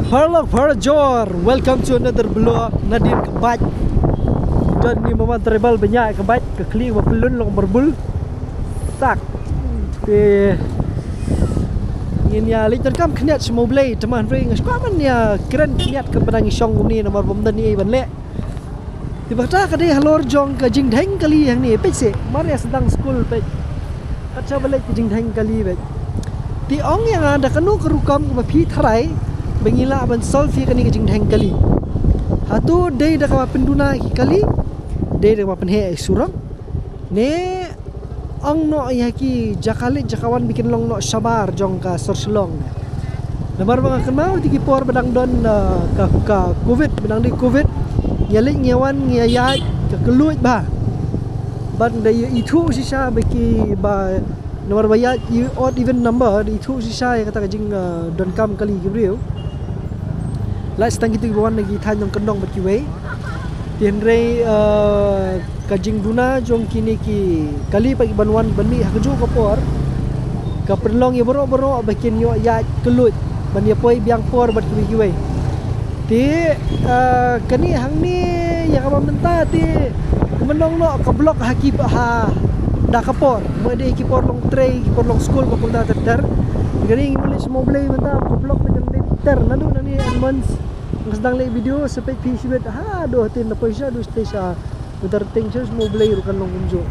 Hello Jor, welcome to another vlog Nadine kebat. Dan ni memang terbal banyak kebat ke kling pelun long berbul. Tak. Ini ya lihat kam kniat semua blay teman ring. Sekarang ya keren kniat ke pedang isong ni nomor bomdan ni ban le. Tiba-tiba kadai halor jong ke jing dheng kali yang ni pek mari sedang school pek. Kaca balik ke jing dheng kali pek. Ti ong yang ada kanu kerukam ke pi tharai bengila ban solfi kani ke jing dheng kali. Hatu dei dak apa penduna kali. Dei dak apa penhe surang. Ne ong no ya ki jakalit jakawan bikin long no sabar jong ka sorselong. Lemar bang kenal tiki por bedang don ka covid bedang di covid yalik nyawan ngayai ke keluit ba. Ban dai itu sisa beki ba nomor bayat you odd even number itu sisa yang kata jing don kam kali gibriu. Lai setang gitu bawan lagi than yang kendong berkiwei. Tienrei kajing duna jong kini ki kali pagi banwan bani hakju kapor. Ka perlong ye boro-boro bikin yo ya kelut ban ye poi biang por bat kiwei. Ti kani hang ni yang apa menta ti menong no ka blok haki ha da kapor. Mo de ki por long tray ki por long school ko pun da ter. Gani English mo blay menta ka blok dengan ter lalu nani advance sedang lihat video sepet PC bet aduh tin apa isya dus tesha utar tension mo blay rukan long unjo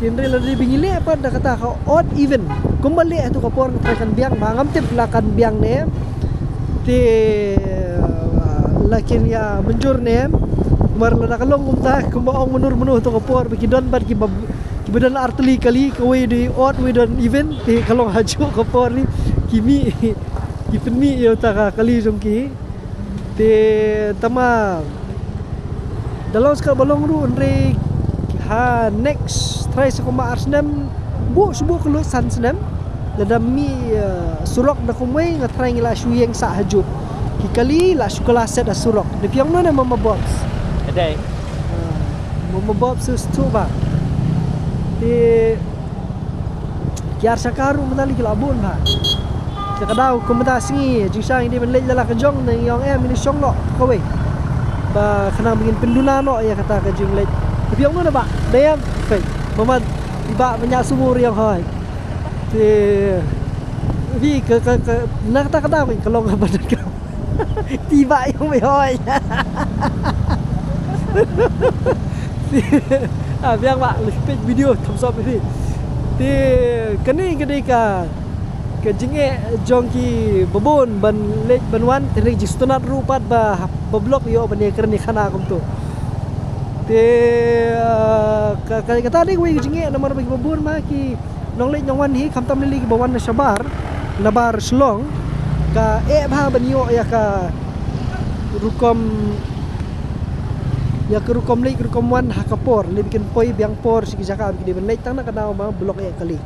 tinre lari bingile apa dah kata ka odd even kembali itu kapor kan biang mangam tip lakan biang ne ti lakin ya menjur ne mar la kalong umta kumbaong menur tu kapor bikidon bad ki badan arteli kali kowe di odd we don't even ti kalong haju kapor ni kimi kipni yo ta kali jongki ti tama dalam sekal balong ru andre ha next try sekoma arsnem bu subuh kelut san senem ladami surok da kumai ngatrai ngila shuyeng sa haju kikali la shukala set da surok de piang na mama box Today mama box sus tu ba ti kiar sakaru menali kilabun ba kadau komenta singi jisang ini menlej lala kejong nang yang ini song lo kowe ba kena bikin penduna no ya kata kejing lej tapi yang mana ba dayam pe mama tiba banyak sumur yang hai ti ke nak kata kata kalau badan kau tiba yang mai hai biang ba lipit video thumbs up ni ti kani kedai ka kejinge jongki bebon ban lej banwan teri jistonat rupat ba blok yo ban kerni khana kum tu te kata ni we kejinge nomor bagi bebon ma ki nong lej nongwan hi kham tam lili bawan na sabar nabar slong ka bha ban yo ya ka rukom ya ke rukom lej rukom wan hakapor le bikin poi biang por siki jaka bi ban lej tang na kada ma blok kali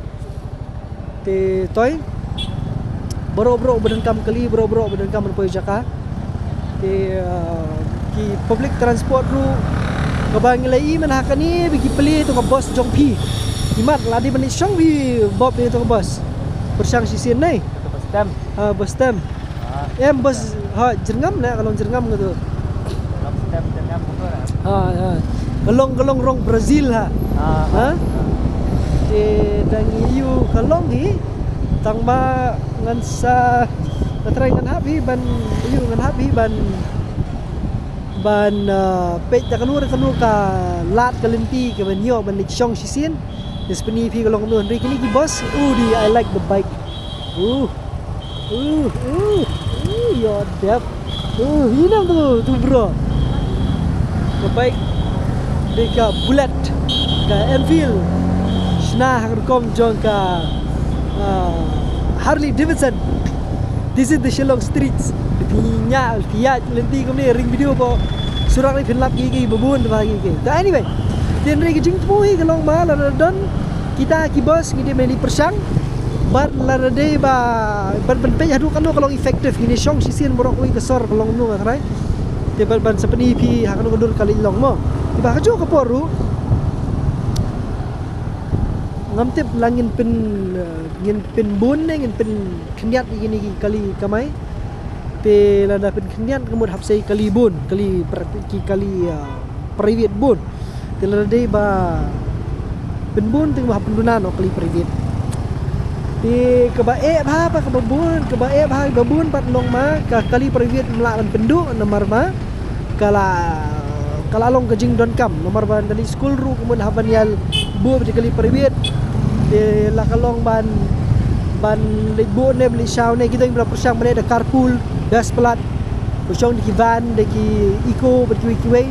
te toy bro badan kam kali bro badan kam poi jaka ki public transport ru kabang lai man hakani bigi peli tu ka bos jong pi imat ladi bani song bi bob ni tu ka bos bersang sisin nai bus stem bus stem bos ha jerngam na kalau jerngam gitu bus stem dengan motor galong rong Brazil ha dan you kalong hi tang ba ngan sa katray ngan happy ban you ngan happy ban pe ta kanu ka lat kalenti ke ban yo ban chong sisin des peni pi kalong nu ri kini ki boss di I like the bike your depth hinam tu bro the bike deka bullet ka Enfield Shna Harkom jong ka Harley Davidson. This is the Shillong streets. Pinya tiat lenti kom ni ring video ko surak ni phenlap gi babun bagi gi. So anyway, tian ri jing tui kalong ma la don kita ki bos ngi de meni persang bar la de ba ban pe hadu kan kalong efektif ini song sisin borok wi kesor kalong nu ngrai. Te ban sepeni pi ha kan dur kali long mo. Tiba ka jo ka poru ngamtip langin pen bun ngin pen kniat gini kali kamai Te la dapat kenian kemud hapsai kali bun, kali kali private bun. Te la dei ba ben bun te ba pendunan kali private. Te kebae ba pa kebun, kebae ba babun pat long ma ka kali private mela ban pendu nomor ma kala long ke jing don kam nomor ban dari school ru kemud haban yal bu kali private. Te la kalong ban libu ne beli shaw ne kita yang bersang mana ada carpool gas pelat kosong di van di eco berkiwi-kiwi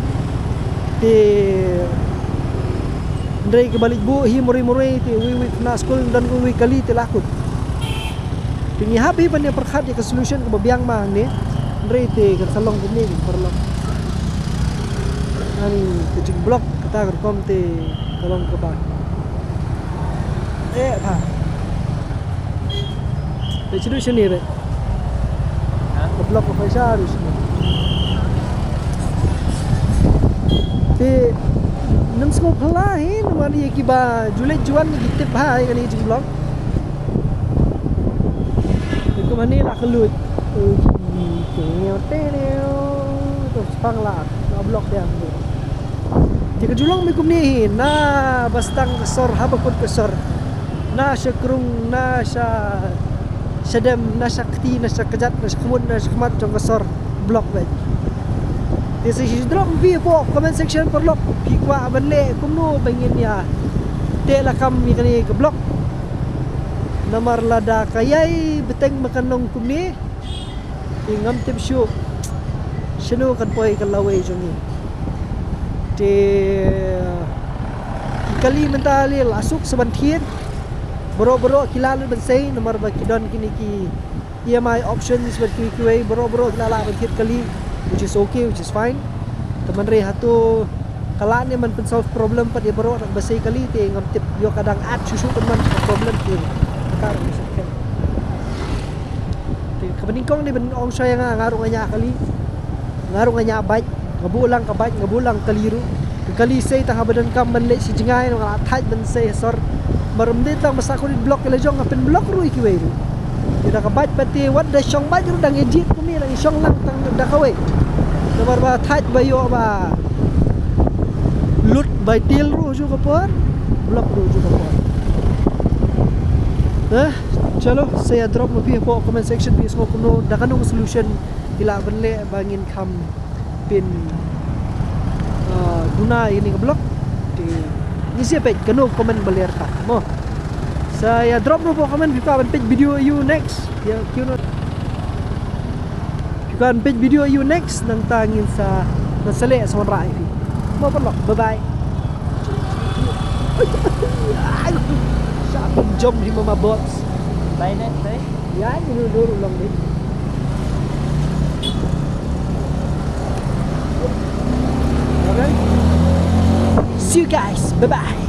di dari kebalik bu hi muri ti wi kena school dan wi kali ti lakut ini happy pan yang perkhat ke solution ke biang mang ni dari ti ke salong ni perlu ani kecing blok kata kerkom ti kalong ke ban ha Jadi sini re. Blok apa saja di sini. Te nam sko phala hai namar ye ki ba julai juan ni tip hai kan ni blok. Te ko mani la kelut. Te to pang la blok dia. Jika julong mi kum ni na bastang kesor habakut kesor. Na syakrung na Sadam nasakti nasakajat nasakhmud nasakmat trong kasor blok ba. This is drop vi po comment section per lok pi kwa banle kumno bangin ya. Te la kam mi kani ke blok. Namar lada kayai beteng makanong kumni. Ingam tip shu. Shinu kan poi kan lawe jongi. Te kali mentali lasuk sebantian. Bro kilala ban say nomor ba kidon kini ki EMI options ba kiwi bro kilala ban kit kali which is okay, which is fine. Teman re hatu kala ni man pen solve problem pat ya bro nak basay kali te ngam tip yo kadang at susu teman problem ki kar misal te kabaningkong ni ban ong saya ngarung nya kali ngarung nya bait ngabulang ka bait ngabulang kaliru kali say tang badan kam ban le si jingay ngala thaj ban say sor Marumdit lang masako ni blok ila jong apin blok ru ikiwe ru. Tidak kabat pati wat da syong baj ru dang edit kumi lang syong lang tang da kawe. Nomor ba thaj bayo ba. Lut by til ru juga por. Blok ru juga por. Chalo saya drop mo pi po comment section pi sko kuno da kanong solution ila benle bangin kam pin guna ini ke blok di ni siapa kanu komen beler tak mo saya drop no po komen kita akan page video you next ya kuno kita akan page video you next nang tangin sa nasale sa rai mo po bye bye Satu jam di mama box Bye next day. ya dulu lang din okay see you guys bye bye